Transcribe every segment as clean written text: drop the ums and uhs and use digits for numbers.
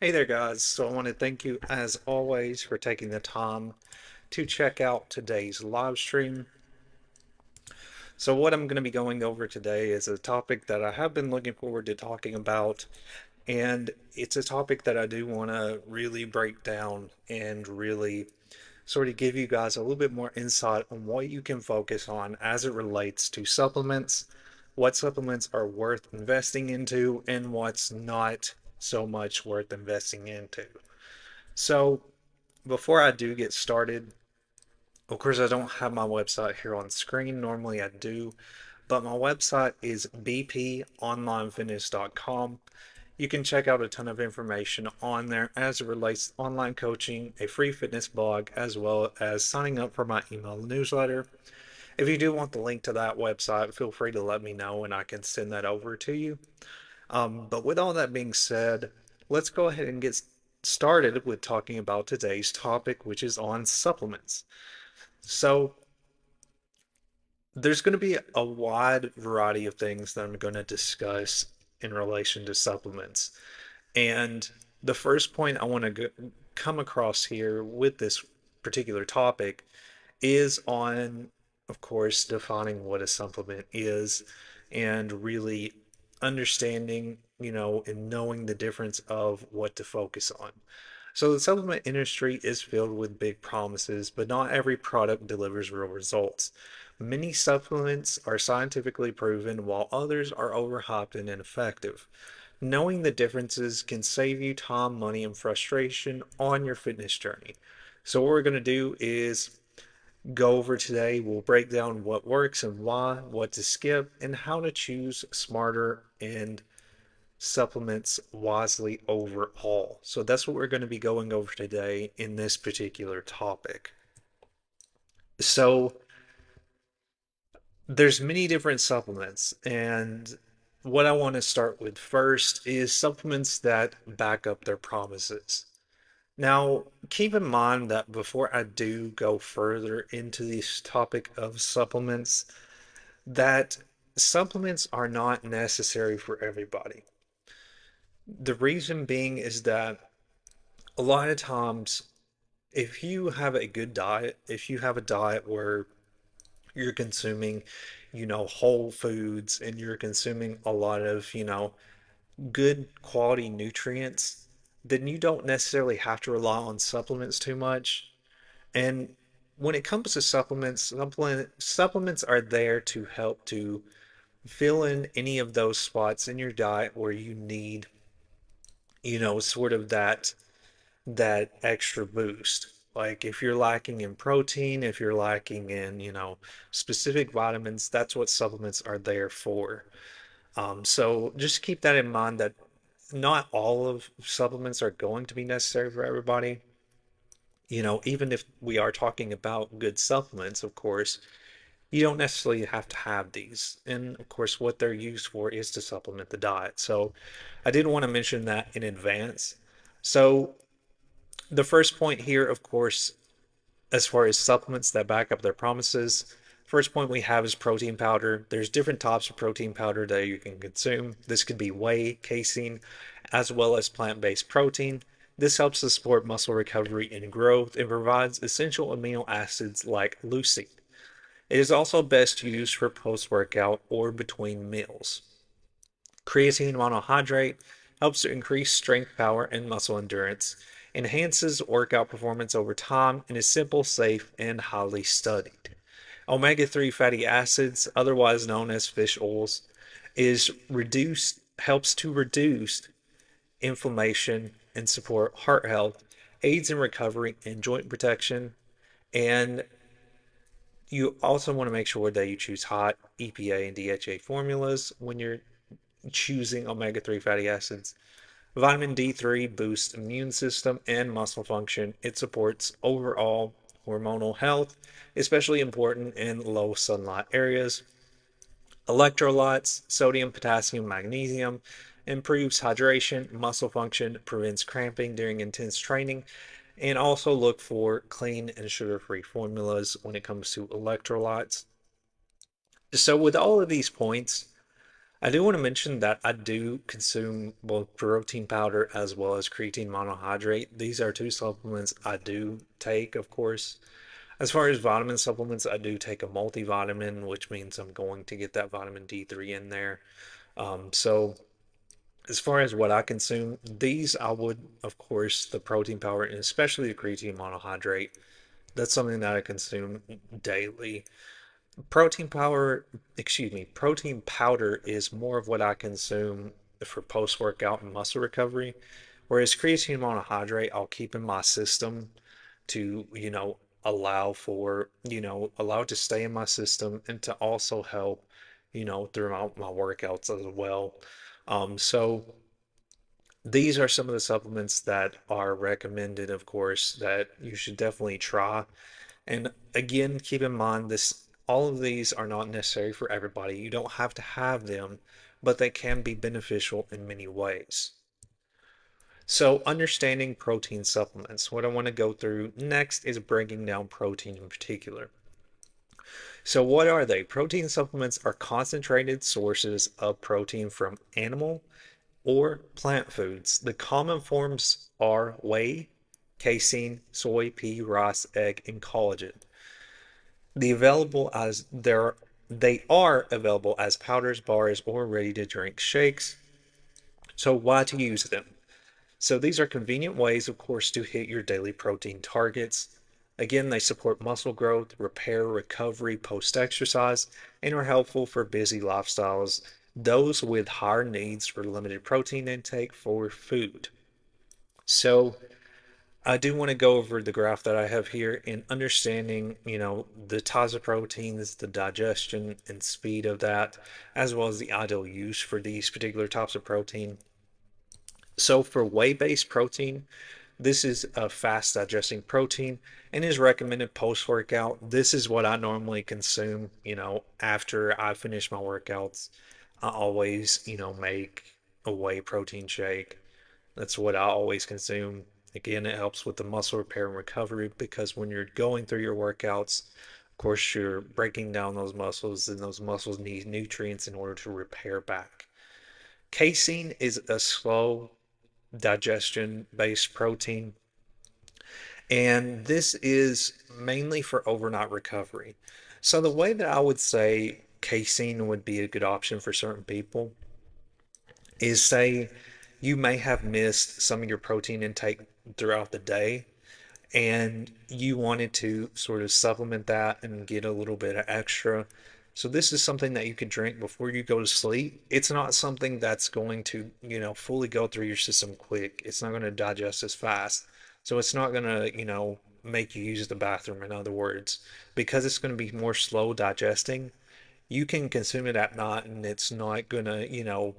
Hey there, guys. So I want to thank you, as always, for taking the time to check out today's live stream. So, what I'm going to be going over today is a topic that I have been looking forward to talking about, and it's a topic that I do want to really break down and really sort of give you guys a little bit more insight on what you can focus on as it relates to supplements, what supplements are worth investing into, and what's not so much worth investing into. So, before I do get started, of course, I don't have my website here on screen. Normally I do, but my website is bponlinefitness.com. You can check out a ton of information on there as it relates to online coaching, a free fitness blog, as well as signing up for my email newsletter. If you do want the link to that website, feel free to let me know and I can send that over to you. But with all that being said, let's go ahead and get started with talking about today's topic, which is on supplements. So, there's going to be a wide variety of things that I'm going to discuss in relation to supplements. And the first point I want to come across here with this particular topic is on, of course, defining what a supplement is and really understanding, and knowing the difference of what to focus on. So, the supplement industry is filled with big promises, but not every product delivers real results. Many supplements are scientifically proven, while others are overhyped and ineffective. Knowing the differences can save you time, money, and frustration on your fitness journey. So, what we're going to do is go over today. We'll break down what works and why, what to skip, and how to choose smarter and supplements wisely overall. So that's what we're going to be going over today in this particular topic. So there's many different supplements, and what I want to start with first is supplements that back up their promises. Now, keep in mind that before I do go further into this topic of supplements, that supplements are not necessary for everybody. The reason being is that a lot of times, if you have a good diet, if you have a diet where you're consuming, whole foods and you're consuming a lot of, good quality nutrients, then you don't necessarily have to rely on supplements too much. And when it comes to supplements are there to help to fill in any of those spots in your diet where you need, sort of that extra boost. Like if you're lacking in protein, if you're lacking in, specific vitamins, that's what supplements are there for. So just keep that in mind that not all of supplements are going to be necessary for everybody. Even if we are talking about good supplements, of course, you don't necessarily have to have these. And of course, what they're used for is to supplement the diet. So I did want to mention that in advance. So the first point here, of course, as far as supplements that back up their promises, first point we have is protein powder. There's different types of protein powder that you can consume. This could be whey, casein, as well as plant-based protein. This helps to support muscle recovery and growth and provides essential amino acids like leucine. It is also best used for post-workout or between meals. Creatine monohydrate helps to increase strength, power, and muscle endurance, enhances workout performance over time, and is simple, safe, and highly studied. Omega-3 fatty acids, otherwise known as fish oils, is reduced helps to reduce inflammation and support heart health, aids in recovery and joint protection, and you also want to make sure that you choose hot EPA and DHA formulas when you're choosing omega-3 fatty acids. Vitamin D3 boosts immune system and muscle function. It supports overall hormonal health, especially important in low sunlight areas. Electrolytes, sodium, potassium, magnesium, improves hydration, muscle function, prevents cramping during intense training, and also look for clean and sugar-free formulas when it comes to electrolytes. So with all of these points, I do want to mention that I do consume both protein powder as well as creatine monohydrate. These are two supplements I do take, of course. As far as vitamin supplements, I do take a multivitamin, which means I'm going to get that vitamin D3 in there. So as far as what I consume, these I would, of course, the protein powder and especially the creatine monohydrate. That's something that I consume daily. Protein powder, excuse me, protein powder is more of what I consume for post-workout and muscle recovery, whereas creatine monohydrate I'll keep in my system to, allow for, allow it to stay in my system and to also help, throughout my workouts as well. So these are some of the supplements that are recommended, of course, that you should definitely try. And again, keep in mind this, all of these are not necessary for everybody. You don't have to have them, but they can be beneficial in many ways. So, understanding protein supplements. What I want to go through next is breaking down protein in particular. So, what are they? Protein supplements are concentrated sources of protein from animal or plant foods. The common forms are whey, casein, soy, pea, rice, egg, and collagen. The available as there They are available as powders, bars, or ready to drink shakes. So why to use them? So these are convenient ways, of course, to hit your daily protein targets. Again, they support muscle growth, repair, recovery post-exercise, and are helpful for busy lifestyles, those with higher needs for limited protein intake for food. So I do want to go over the graph that I have here in understanding, the types of proteins, the digestion and speed of that, as well as the ideal use for these particular types of protein. So for whey-based protein, this is a fast digesting protein and is recommended post-workout. This is what I normally consume, after I finish my workouts. I always, make a whey protein shake. That's what I always consume. Again, it helps with the muscle repair and recovery because when you're going through your workouts, of course, you're breaking down those muscles, and those muscles need nutrients in order to repair back. Casein is a slow digestion based protein, and this is mainly for overnight recovery. So, the way that I would say casein would be a good option for certain people is, say you may have missed some of your protein intake throughout the day and you wanted to sort of supplement that and get a little bit of extra. So this is something that you could drink before you go to sleep. It's not something that's going to, fully go through your system quick. It's not going to digest as fast. So it's not going to, make you use the bathroom, in other words, because it's going to be more slow digesting. You can consume it at night and it's not going to,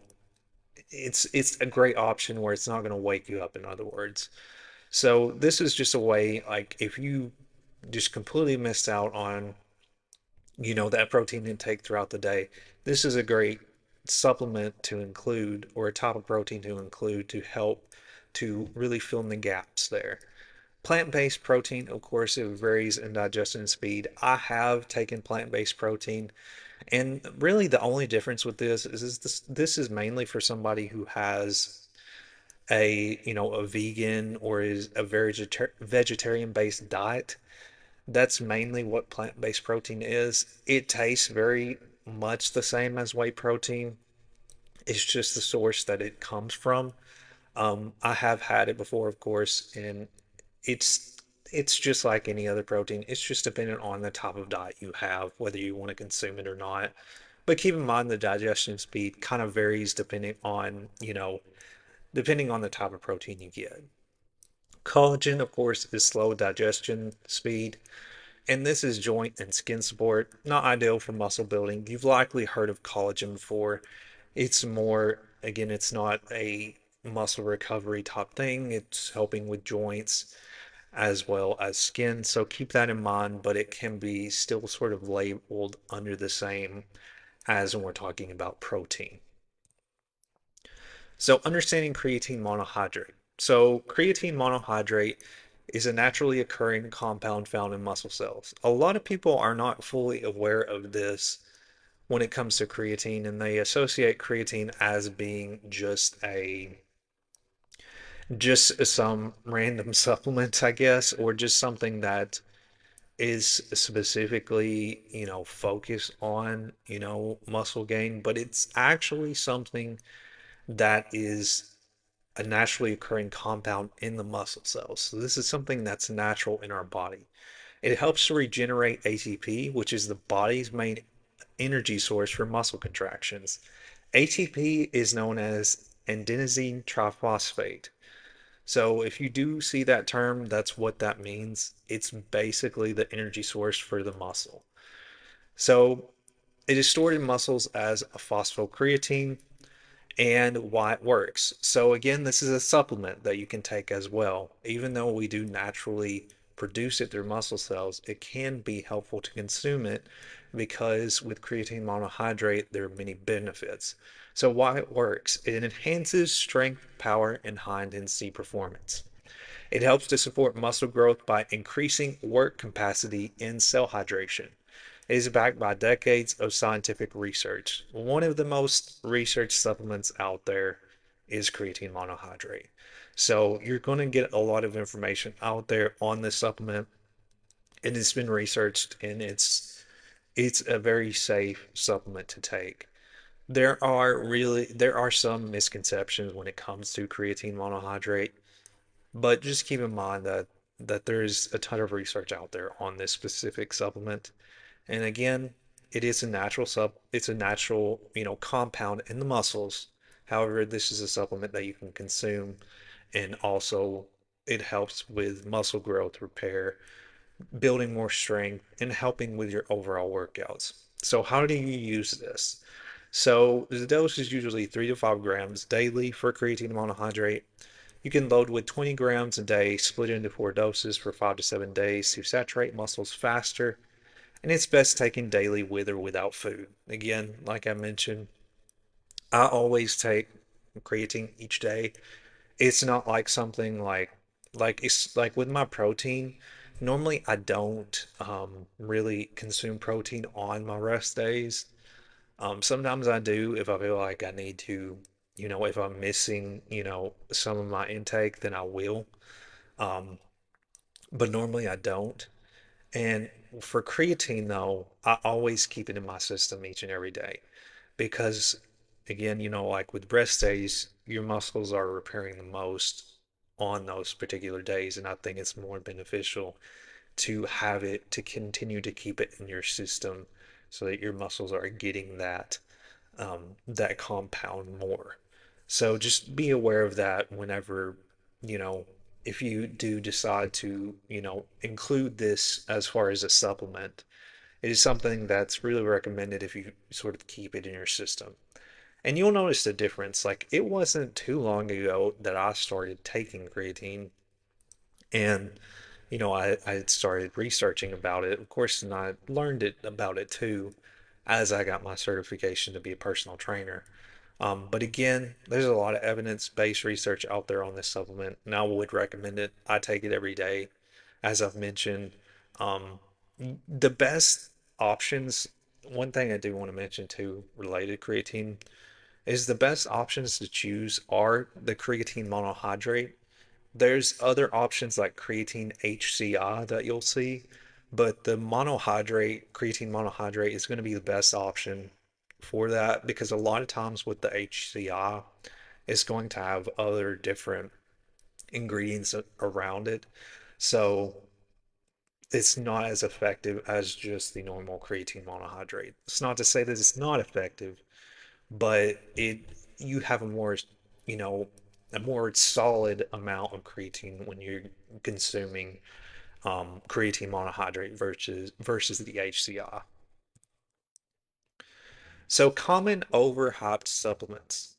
it's a great option where it's not going to wake you up, in other words. So this is just a way, like if you just completely missed out on, that protein intake throughout the day, this is a great supplement to include, or a type of protein to include, to help to really fill in the gaps there. Plant-based protein, of course, it varies in digestion speed. I have taken plant-based protein, and really the only difference with this is mainly for somebody who has a vegan or is a vegetarian based diet. That's mainly what plant-based protein is. It tastes very much the same as whey protein. It's just the source that it comes from. I have had it before, of course, and it's it's just like any other protein. It's just dependent on the type of diet you have, whether you want to consume it or not. But keep in mind the digestion speed kind of varies depending on the type of protein you get. Collagen, of course, is slow digestion speed, and this is joint and skin support, not ideal for muscle building. You've likely heard of collagen before. It's more, again, it's not a muscle recovery type thing. It's helping with joints as well as skin. So keep that in mind, but it can be still sort of labeled under the same as when we're talking about protein. So understanding creatine monohydrate. So creatine monohydrate is a naturally occurring compound found in muscle cells. A lot of people are not fully aware of this when it comes to creatine, and they associate creatine as being just some random supplement, I guess, or just something that is specifically, focused on, muscle gain, but it's actually something that is a naturally occurring compound in the muscle cells. So this is something that's natural in our body. It helps to regenerate ATP, which is the body's main energy source for muscle contractions. ATP is known as adenosine triphosphate. So if you do see that term, that's what that means. It's basically the energy source for the muscle. So it is stored in muscles as a phosphocreatine, and why it works. So again, this is a supplement that you can take as well. Even though we do naturally produce it through muscle cells, it can be helpful to consume it because with creatine monohydrate, there are many benefits. So why it works, it enhances strength, power, and high intensity performance. It helps to support muscle growth by increasing work capacity in cell hydration. It is backed by decades of scientific research. One of the most researched supplements out there is creatine monohydrate. So you're going to get a lot of information out there on this supplement. It has been researched and it's a very safe supplement to take. There are some misconceptions when it comes to creatine monohydrate, but just keep in mind that there's a ton of research out there on this specific supplement. And again, it's a natural, compound in the muscles. However, this is a supplement that you can consume, and also it helps with muscle growth, repair, building more strength, and helping with your overall workouts. So how do you use this? So the dose is usually 3 to 5 grams daily for creatine monohydrate. You can load with 20 grams a day, split into 4 doses for 5 to 7 days to saturate muscles faster, and it's best taken daily with or without food. Again, like I mentioned, I always take creatine each day. It's not like something like it's like with my protein. Normally, I don't really consume protein on my rest days. Sometimes I do if I feel like I need to, if I'm missing, some of my intake, then I will. Um, but normally I don't. And for creatine, though, I always keep it in my system each and every day because, again, like with rest days, your muscles are repairing the most on those particular days. And I think it's more beneficial to have it to continue to keep it in your system so that your muscles are getting that compound more. So just be aware of that whenever, you know, if you do decide to, include this as far as a supplement. It is something that's really recommended if you sort of keep it in your system. And you'll notice the difference. Like it wasn't too long ago that I started taking creatine, and I had started researching about it, of course, and I learned about it too as I got my certification to be a personal trainer. But again, there's a lot of evidence-based research out there on this supplement, and I would recommend it. I take it every day, as I've mentioned. Um, the best options, one thing I do want to mention too, related to creatine, is the best options to choose are the creatine monohydrate. There's other options like creatine HCI that you'll see, but the creatine monohydrate is going to be the best option for that because a lot of times with the HCI, it's going to have other different ingredients around it. So it's not as effective as just the normal creatine monohydrate. It's not to say that it's not effective, but you have you know, a more solid amount of creatine when you're consuming creatine monohydrate versus the HCI. So common overhyped supplements.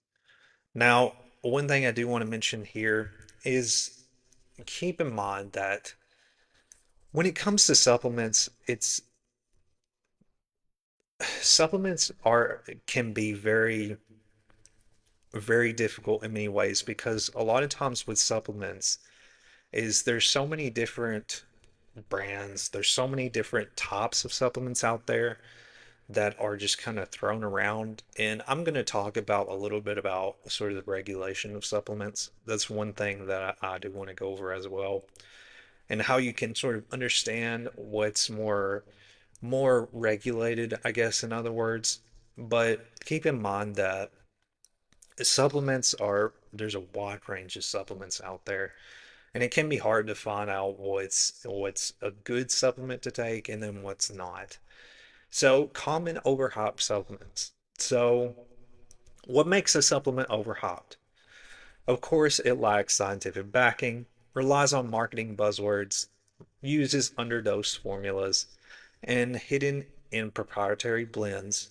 Now, one thing I do want to mention here is keep in mind that when it comes to supplements, it's supplements are can be very difficult in many ways because a lot of times with supplements is there's so many different brands, there's so many different types of supplements out there that are just kind of thrown around. And I'm going to talk about a little bit about sort of the regulation of supplements. That's one thing that I do want to go over as well, and how you can sort of understand what's more regulated, I guess, in other words. But keep in mind that supplements are there's a wide range of supplements out there, and it can be hard to find out what's a good supplement to take and then what's not. So, common overhyped supplements. So, what makes a supplement overhyped? Of course, it lacks scientific backing, relies on marketing buzzwords, uses underdosed formulas, and hidden in proprietary blends,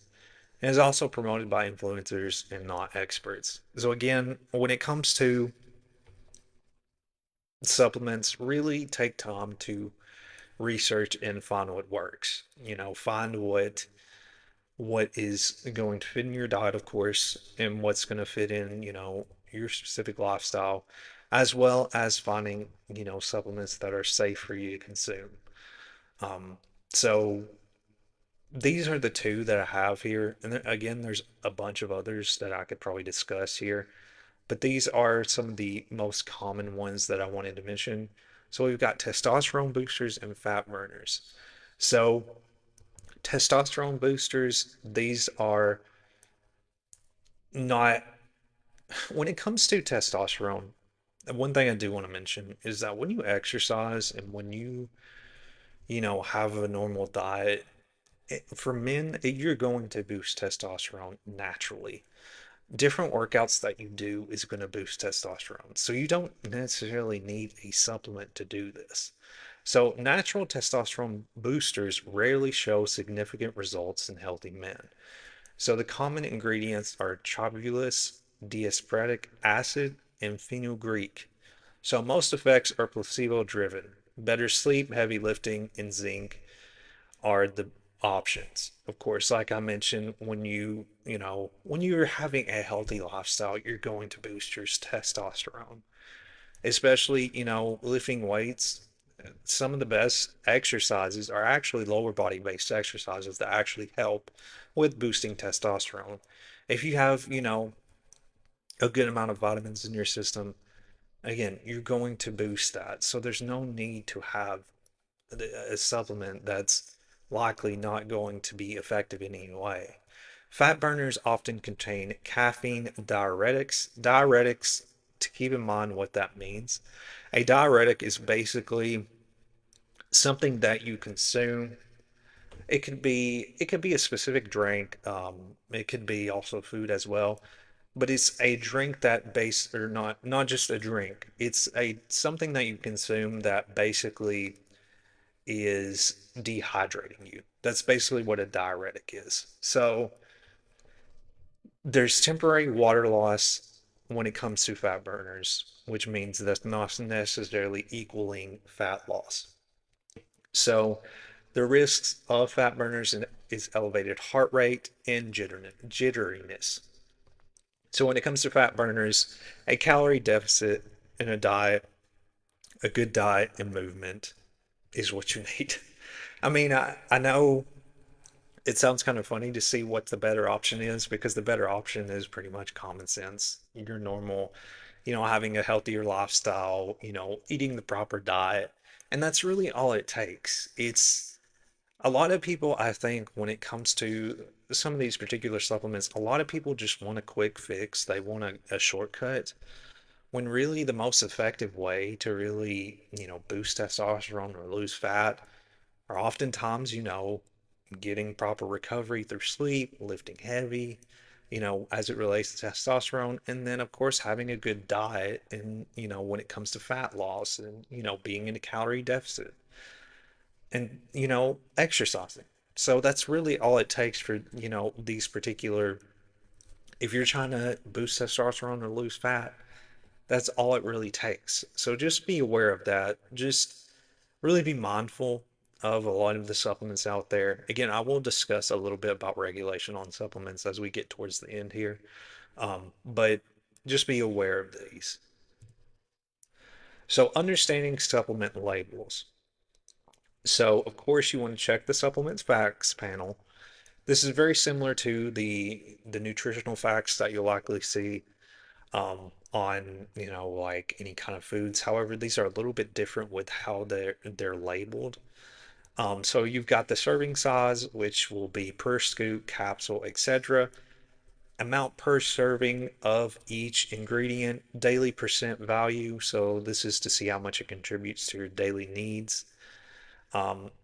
and is also promoted by influencers and not experts. So, again, when it comes to supplements, really take time to research and find what works. Find what is going to fit in your diet, of course, and what's going to fit in, your specific lifestyle, as well as finding, supplements that are safe for you to consume. Um, so these are the two that I have here. And then, again, there's a bunch of others that I could probably discuss here, but these are some of the most common ones that I wanted to mention. So we've got testosterone boosters and fat burners. So testosterone boosters, these are not, when it comes to testosterone, one thing I do want to mention is that when you exercise and when you have a normal diet, for men, you're going to boost testosterone naturally. Different workouts that you do is going to boost testosterone. So you don't necessarily need a supplement to do this. So natural testosterone boosters rarely show significant results in healthy men. So the common ingredients are tropulus, diaspartic acid, and fenugreek. So most effects are placebo driven. Better sleep, heavy lifting, and zinc are the options. Of course, like I mentioned, when you're having a healthy lifestyle, you're going to boost your testosterone, especially, lifting weights. Some of the best exercises are actually lower body based exercises that actually help with boosting testosterone. If you have, a good amount of vitamins in your system, again, you're going to boost that. So there's no need to have a supplement that's likely not going to be effective in any way. Fat burners often contain caffeine diuretics. Diuretics, to keep in mind what that means, a diuretic is basically something that you consume. It could be a specific drink. It could be also food as well, but it's a drink that base or not just a drink. It's a something that you consume that basically is dehydrating you. That's basically what a diuretic is. So there's temporary water loss when it comes to fat burners, which means that's not necessarily equaling fat loss. So the risks of fat burners is elevated heart rate and jitteriness. So when it comes to fat burners, a calorie deficit in a diet, a good diet and movement is what you need. I mean, I know it sounds kind of funny to see what the better option is because the better option is pretty much common sense. Your normal, having a healthier lifestyle, eating the proper diet. And that's really all it takes. It's a lot of people, I think, when it comes to some of these particular supplements, a lot of people just want a quick fix. They want a shortcut. When really the most effective way to really, boost testosterone or lose fat are oftentimes, getting proper recovery through sleep, lifting heavy, as it relates to testosterone, and then of course having a good diet and, when it comes to fat loss and, being in a calorie deficit and, exercising. So that's really all it takes for, these particular, if you're trying to boost testosterone or lose fat, that's all it really takes. So just be aware of that. Just really be mindful of a lot of the supplements out there. Again, I will discuss a little bit about regulation on supplements as we get towards the end here. But just be aware of these. So, understanding supplement labels. So, of course, you want to check the supplements facts panel. This is very similar to the nutritional facts that you'll likely see on, like any kind of foods. However, these are a little bit different with how they're labeled. So you've got the serving size, which will be per scoop, capsule, etc. Amount per serving of each ingredient, daily percent value. So this is to see how much it contributes to your daily needs.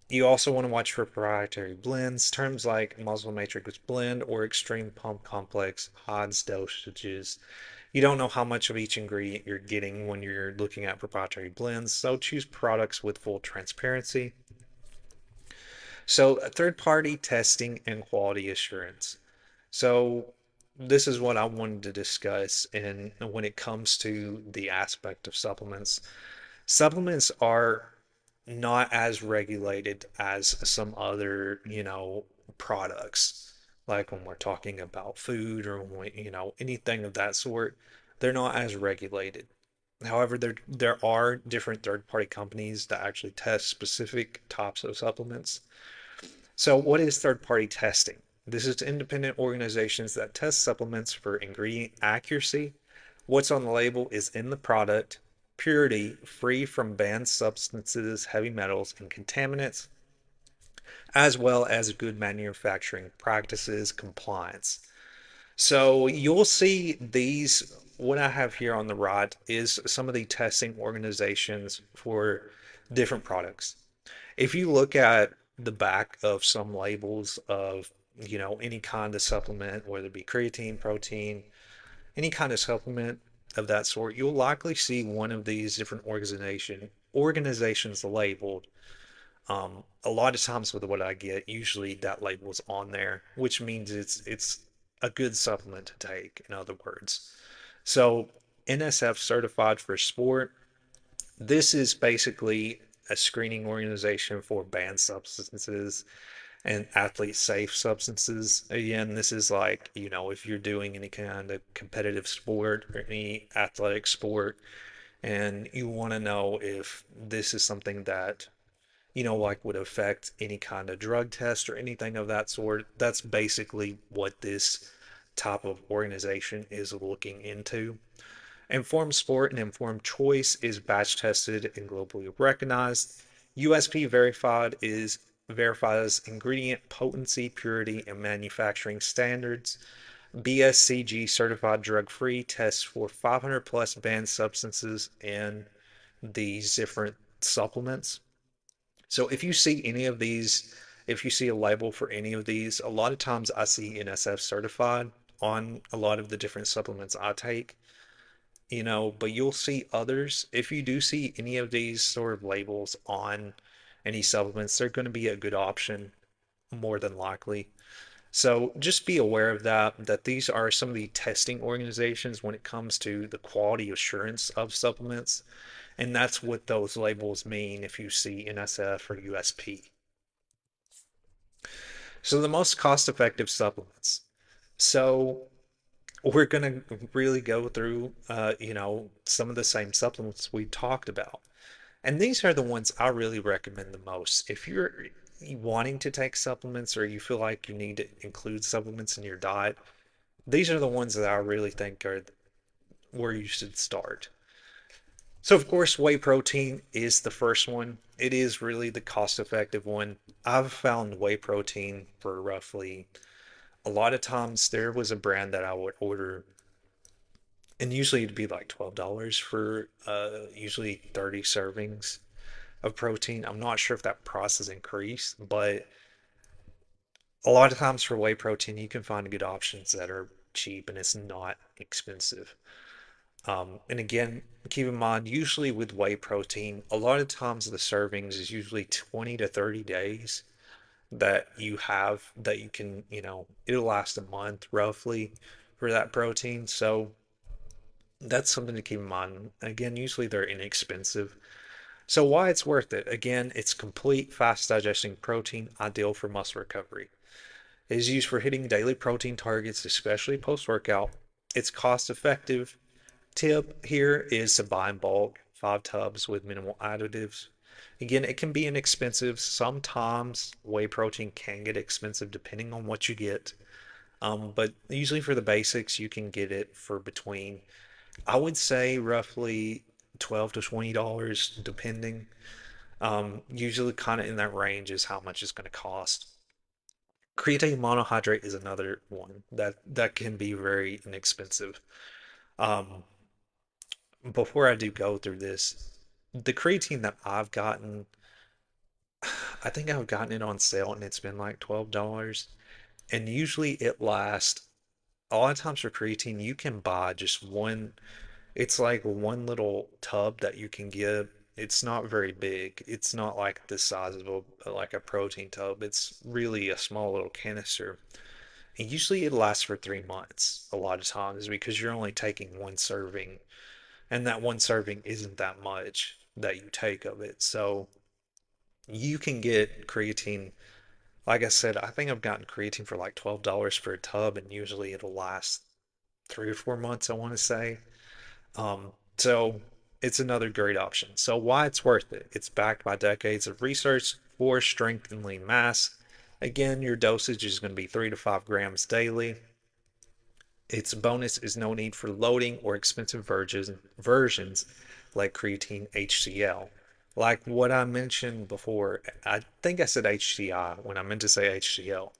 You also want to watch for proprietary blends, terms like muscle matrix blend or extreme pump complex, odds dosages. You don't know how much of each ingredient you're getting when you're looking at proprietary blends, so choose products with full transparency. So, third party testing and quality assurance. So, this is what I wanted to discuss. And when it comes to the aspect of supplements, supplements are not as regulated as some other, products. Like when we're talking about food or anything of that sort, they're not as regulated. However, there are different third-party companies that actually test specific types of supplements. So, what is third-party testing? This is independent organizations that test supplements for ingredient accuracy. What's on the label is in the product, purity, free from banned substances, heavy metals, and contaminants, as well as good manufacturing practices compliance. So you'll see these, what I have here on the right is some of the testing organizations for different products. If you look at the back of some labels of, any kind of supplement, whether it be creatine, protein, any kind of supplement of that sort, you'll likely see one of these different organizations labeled. A lot of times with what I get, usually that label is on there, which means it's a good supplement to take, in other words. So NSF certified for sport, this is basically a screening organization for banned substances and athlete safe substances. Again, this is like, if you're doing any kind of competitive sport or any athletic sport and you want to know if this is something that, like would affect any kind of drug test or anything of that sort, that's basically what this type of organization is looking into. Informed Sport and Informed Choice is batch tested and globally recognized. USP verified is verifies ingredient potency, purity, and manufacturing standards. BSCG certified drug free tests for 500 plus banned substances in these different supplements. So if you see any of these, if you see a label for any of these, a lot of times I see NSF certified on a lot of the different supplements I take, but you'll see others. If you do see any of these sort of labels on any supplements, they're going to be a good option more than likely. So just be aware of that these are some of the testing organizations when it comes to the quality assurance of supplements. And that's what those labels mean if you see NSF or USP. So the most cost-effective supplements. So we're going to really go through, some of the same supplements we talked about. And these are the ones I really recommend the most. If you're wanting to take supplements or you feel like you need to include supplements in your diet, these are the ones that I really think are where you should start. So, of course, whey protein is the first one. It is really the cost effective one. I've found whey protein for roughly a lot of times there was a brand that I would order, and usually it'd be like $12 for usually 30 servings of protein. I'm not sure if that price has increased, but a lot of times for whey protein, you can find good options that are cheap and it's not expensive. And again, keep in mind, usually with whey protein, a lot of times the servings is usually 20 to 30 days that you have that you can, it'll last a month roughly for that protein. So that's something to keep in mind. Again, usually they're inexpensive. So why it's worth it? Again, it's complete, fast digesting protein, ideal for muscle recovery. It is used for hitting daily protein targets, especially post-workout. It's cost effective. Tip here is to buy in bulk, 5 tubs with minimal additives. Again, it can be inexpensive. Sometimes whey protein can get expensive depending on what you get. But usually for the basics, you can get it for between, I would say, roughly $12 to $20, depending. Usually kind of in that range is how much it's going to cost. Creatine monohydrate is another one that can be very inexpensive. Um, Before I do go through this, the creatine that I've gotten, I think I've gotten it on sale and it's been like $12. And usually it lasts, a lot of times for creatine, you can buy just one, it's like one little tub that you can get. It's not very big. It's not like the size of like a protein tub. It's really a small little canister. And usually it lasts for 3 months a lot of times because you're only taking one serving, and that one serving isn't that much that you take of it. So you can get creatine. Like I said, I think I've gotten creatine for like $12 for a tub, and usually it'll last 3 or 4 months, I want to say. So it's another great option. So why it's worth it? It's backed by decades of research for strength and lean mass. Again, your dosage is going to be 3 to 5 grams daily. Its bonus is no need for loading or expensive versions like creatine HCl. Like what I mentioned before, I think I said HCI when I meant to say HCl.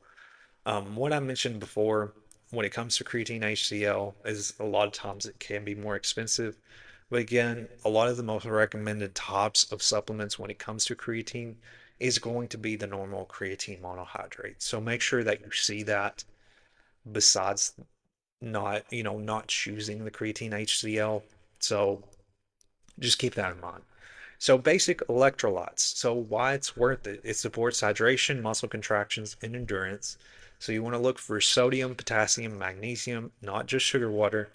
What I mentioned before, when it comes to creatine HCl, is a lot of times it can be more expensive. But again, a lot of the most recommended types of supplements when it comes to creatine is going to be the normal creatine monohydrate. So make sure that you see that besides not choosing the creatine HCl. So just keep that in mind. So basic electrolytes. So why it's worth it. It supports hydration, muscle contractions, and endurance. So you want to look for sodium, potassium, magnesium, not just sugar water.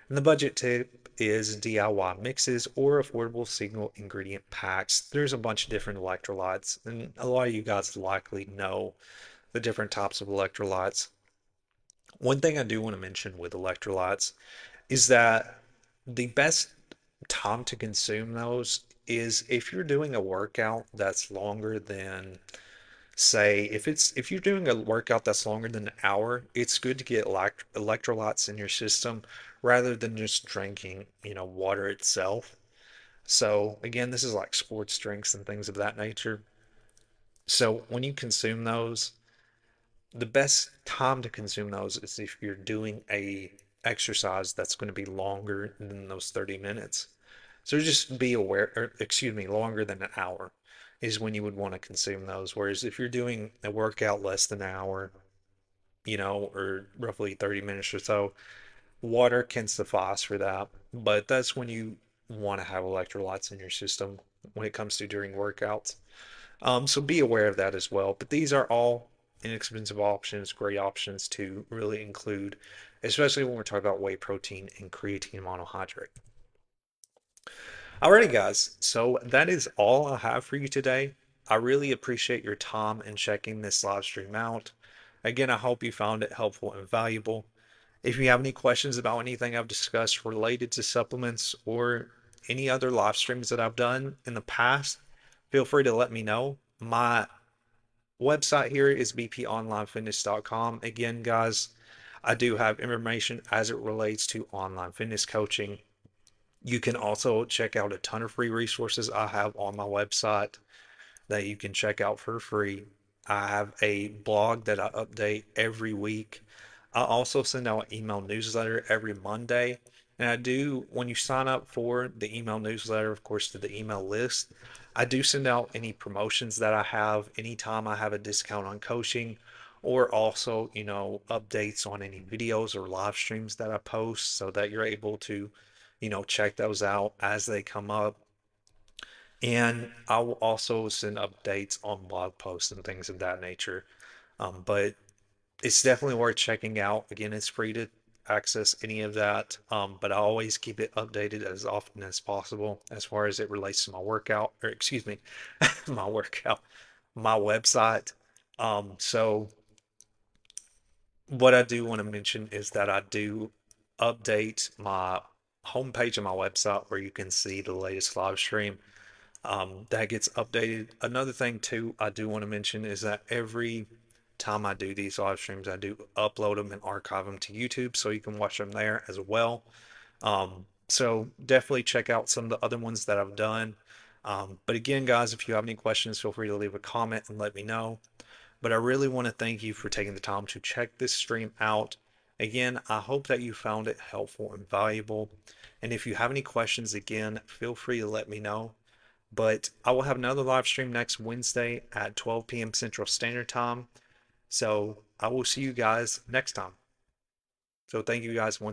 And the budget tip is DIY mixes or affordable single ingredient packs. There's a bunch of different electrolytes, and a lot of you guys likely know the different types of electrolytes. One thing I do want to mention with electrolytes is that the best time to consume those is if you're doing a workout that's longer than, say, if you're doing a workout that's longer than an hour, it's good to get electrolytes in your system rather than just drinking, water itself. So again, this is like sports drinks and things of that nature. So when you consume those, the best time to consume those is if you're doing a exercise that's going to be longer than those 30 minutes. So just be aware, or excuse me, longer than an hour is when you would want to consume those. Whereas if you're doing a workout less than an hour, or roughly 30 minutes or so, water can suffice for that. But that's when you want to have electrolytes in your system when it comes to during workouts. So be aware of that as well. But these are all inexpensive options, great options to really include, especially when we're talking about whey protein and creatine monohydrate. Alrighty, guys. So that is all I have for you today. I really appreciate your time in checking this live stream out. Again, I hope you found it helpful and valuable. If you have any questions about anything I've discussed related to supplements or any other live streams that I've done in the past, feel free to let me know. My website here is bponlinefitness.com. Again, guys, I do have information as it relates to online fitness coaching. You can also check out a ton of free resources I have on my website that you can check out for free. I have a blog that I update every week. I also send out an email newsletter every Monday. And I do, when you sign up for the email newsletter, of course, to the email list, I do send out any promotions that I have anytime I have a discount on coaching, or also, updates on any videos or live streams that I post so that you're able to, check those out as they come up. And I will also send updates on blog posts and things of that nature. But it's definitely worth checking out. Again, it's free to access any of that. But I always keep it updated as often as possible as far as it relates to my workout, or excuse me, my workout, my website. So what I do want to mention is that I do update my homepage of my website where you can see the latest live stream. That gets updated. Another thing too, I do want to mention is that every time I do these live streams, I do upload them and archive them to YouTube so you can watch them there as well. So definitely check out some of the other ones that I've done. But again, guys, if you have any questions, feel free to leave a comment and let me know. But I really want to thank you for taking the time to check this stream out. Again, I hope that you found it helpful and valuable. And if you have any questions, again, feel free to let me know. But I will have another live stream next Wednesday at 12 p.m. Central Standard Time. So I will see you guys next time. So thank you guys once.